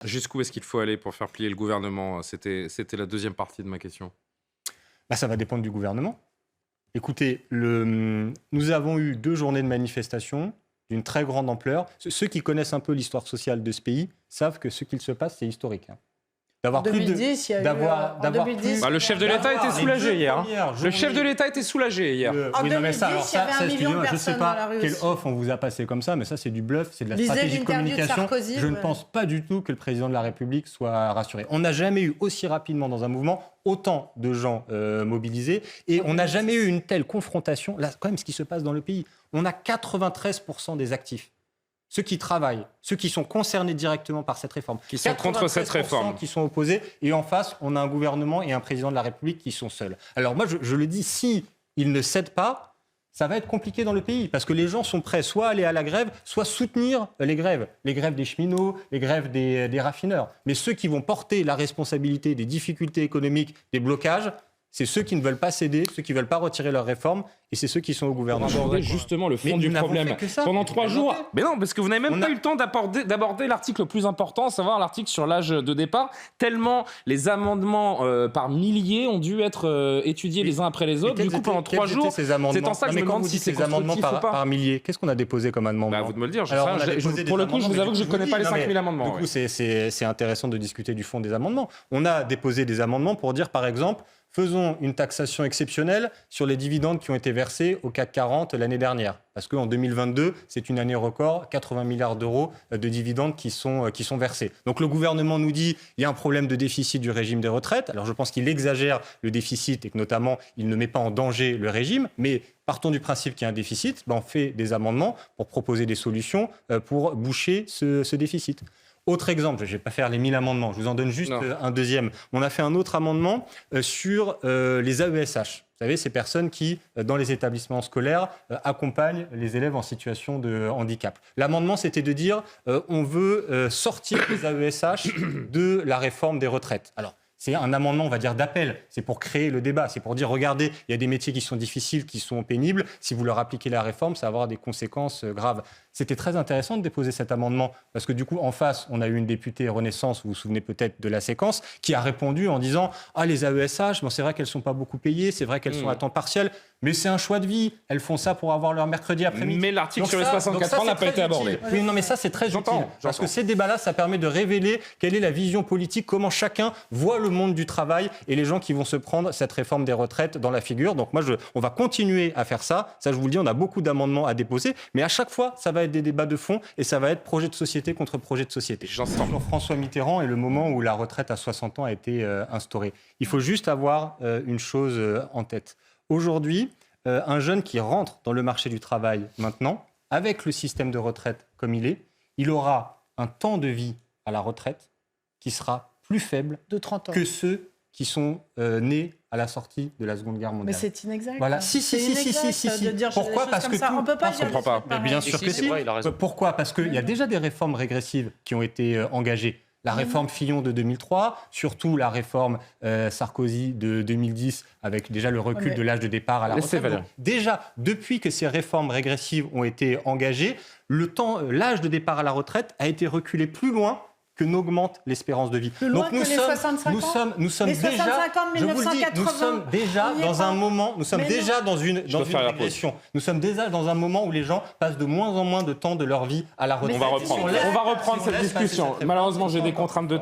Jusqu'où est-ce qu'il faut aller pour faire plier le gouvernement? C'était la deuxième partie de ma question. Ça va dépendre du gouvernement. Écoutez, nous avons eu 2 journées de manifestation d'une très grande ampleur. Ceux qui connaissent un peu l'histoire sociale de ce pays savent que ce qu'il se passe, c'est historique. En 2010, il y a eu... Le chef de l'État était soulagé hier. Le chef de l'État était soulagé hier. En 2010, il y avait 1 million de personnes dans la rue aussi. Je ne sais pas quel off on vous a passé comme ça, mais ça c'est du bluff, c'est de la stratégie de communication. Je ne pense pas du tout que le président de la République soit rassuré. On n'a jamais eu aussi rapidement dans un mouvement autant de gens mobilisés et on n'a jamais eu une telle confrontation. Là, quand même, ce qui se passe dans le pays, on a 93% des actifs. Ceux qui travaillent, ceux qui sont concernés directement par cette réforme. Qui sont contre cette réforme. Qui sont opposés. Et en face, on a un gouvernement et un président de la République qui sont seuls. Alors moi, je le dis, si ils ne cèdent pas, ça va être compliqué dans le pays. Parce que les gens sont prêts soit à aller à la grève, soit soutenir les grèves. Les grèves des cheminots, les grèves des raffineurs. Mais ceux qui vont porter la responsabilité des difficultés économiques, des blocages, c'est ceux qui ne veulent pas céder, ceux qui ne veulent pas retirer leurs réformes, et c'est ceux qui sont au gouvernement. On a abordé justement le fond du problème pendant 3 jours. Mais non, parce que vous n'avez même pas eu le temps d'aborder l'article le plus important, à savoir l'article sur l'âge de départ, tellement les amendements par milliers ont dû être étudiés les uns après les autres. Du coup, pendant 3 jours, c'est en ça que je me demande si c'est constructif ou pas. Par milliers, qu'est-ce qu'on a déposé comme amendement? À vous de me le dire. Pour le coup, je vous avoue que je ne connais pas les 5000 amendements. Du coup, c'est intéressant de discuter du fond des amendements. On a déposé des amendements pour dire, par exemple, faisons une taxation exceptionnelle sur les dividendes qui ont été versés au CAC 40 l'année dernière. Parce qu'en 2022, c'est une année record, 80 milliards d'euros de dividendes qui sont versés. Donc le gouvernement nous dit qu'il y a un problème de déficit du régime des retraites. Alors je pense qu'il exagère le déficit et que notamment, il ne met pas en danger le régime. Mais partons du principe qu'il y a un déficit, on fait des amendements pour proposer des solutions pour boucher ce déficit. Autre exemple, je ne vais pas faire les 1000 amendements, je vous en donne juste un deuxième. On a fait un autre amendement sur les AESH. Vous savez, ces personnes qui, dans les établissements scolaires, accompagnent les élèves en situation de handicap. L'amendement, c'était de dire on veut sortir les AESH de la réforme des retraites. Alors, c'est un amendement, on va dire, d'appel. C'est pour créer le débat. C'est pour dire, regardez, il y a des métiers qui sont difficiles, qui sont pénibles. Si vous leur appliquez la réforme, ça va avoir des conséquences graves. C'était très intéressant de déposer cet amendement parce que du coup, en face, on a eu une députée Renaissance, vous vous souvenez peut-être de la séquence, qui a répondu en disant « Ah, les AESH, bon, c'est vrai qu'elles ne sont pas beaucoup payées, c'est vrai qu'elles sont à temps partiel, mais c'est un choix de vie. Elles font ça pour avoir leur mercredi après-midi. » Mais l'article sur les 64 ans n'a pas été abordé. Oui, non, mais ça, c'est très utile. Parce que ces débats-là, ça permet de révéler quelle est la vision politique, comment chacun voit le monde du travail et les gens qui vont se prendre cette réforme des retraites dans la figure. Donc moi, on va continuer à faire ça. Ça, je vous le dis, on a beaucoup d'amendements à déposer, mais à chaque fois, ça va être des débats de fond et ça va être projet de société contre projet de société. Sur François Mitterrand et le moment où la retraite à 60 ans a été instaurée. Il faut juste avoir une chose en tête. Aujourd'hui, un jeune qui rentre dans le marché du travail maintenant, avec le système de retraite comme il aura un temps de vie à la retraite qui sera plus faible de 30 ans. Que ceux qui sont nés à la sortie de la Seconde Guerre mondiale. Mais c'est inexact. Voilà. Si. Pourquoi? Parce que on peut pas dire pas. Mais bien sûr que si. Vrai, il a raison. Pourquoi? Parce qu'il y a déjà des réformes régressives qui ont été engagées. La réforme Fillon de 2003, surtout la réforme Sarkozy de 2010, avec déjà le recul de l'âge de départ à la retraite. Donc, déjà, depuis que ces réformes régressives ont été engagées, l'âge de départ à la retraite a été reculé plus loin que n'augmente l'espérance de vie. Donc nous sommes déjà dans un moment, nous sommes déjà dans une régression. Nous sommes déjà dans un moment où les gens passent de moins en moins de temps de leur vie à la retraite. On va reprendre cette discussion. Malheureusement, j'ai des contraintes de